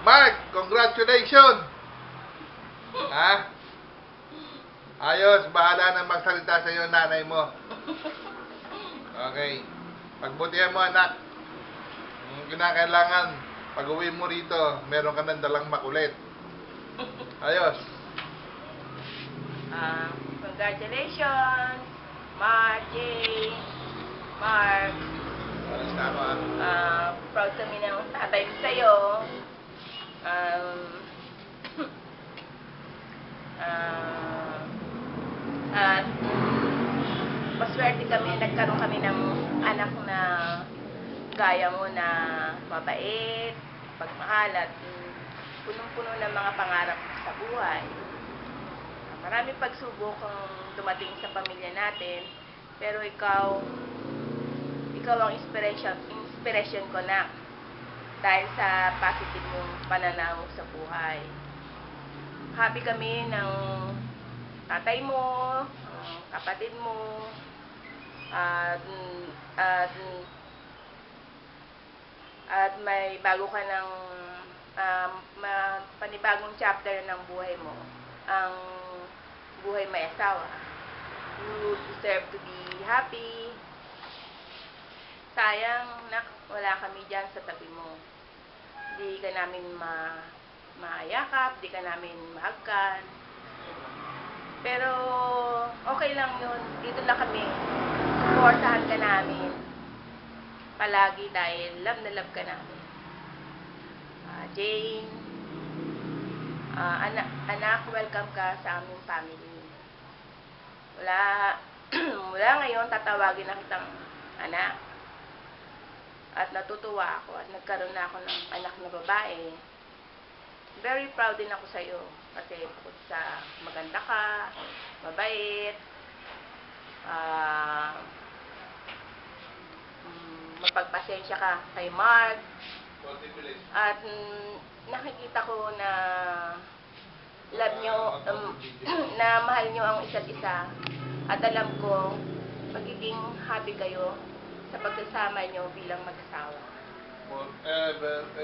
Mark, congratulations! Ha? Ayos, bahala na magsalita sa iyo nanay mo. Okay. Pagbutihan mo anak. Kinakailangan, pag uwi mo rito, meron ka ng dalang makulit. Ayos. Congratulations, Mark, Jay, Mark. Ayos na ako Proud kami ng tatay mo sa'yo. At paswerte kami, nagkaroon kami ng anak na gaya mo na mabait, pagmahal at punong-puno ng mga pangarap sa buhay. Maraming pagsubok ang dumating sa pamilya natin, pero ikaw ang inspiration ko na dahil sa positive mong pananaw sa buhay. Happy kami ng tatay mo, kapatid mo, at may bago ka ng panibagong chapter ng buhay mo, ang buhay may asawa. You deserve to be happy. Sayang, wala kami dyan sa tabi mo. Di ka namin mayakap, di ka namin mahagkan. Pero, okay lang yun. Dito lang kami. Supportahan ka namin. Palagi dahil love na love ka namin. Jane, anak, welcome ka sa aming family. Mula ngayon, tatawagin na kitang anak. At natutuwa ako at nagkaroon na ako ng anak na babae. Very proud din ako sa iyo kasi bukod sa maganda ka, mabait, mapagpasensya ka kay Mark, at nakikita ko na love nyo, na mahal nyo ang isa't isa, at alam ko magiging happy kayo sa pagsasama nyo bilang mag-asawa.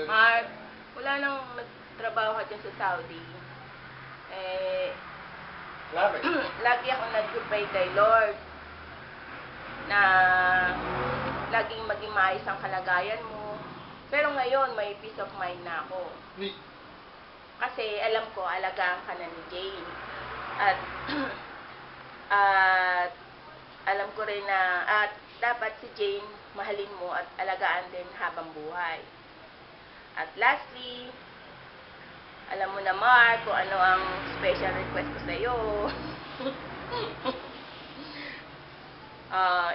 Mark, wala nang nagtrabaho ka dyan sa Saudi. Lagi akong nag-pray kay Lord na laging maging maayos ang kalagayan mo. Pero ngayon, may peace of mind na ako. Kasi alam ko, alagaan ka na ni Jane. At alam ko rin na dapat si Jane mahalin mo at alagaan din habang buhay. At lastly, alam mo na Mark kung ano ang special request ko sa iyo.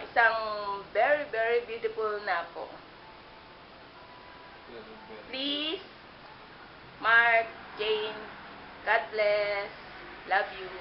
Isang very, very beautiful na po. Please, Mark, Jane, God bless, love you.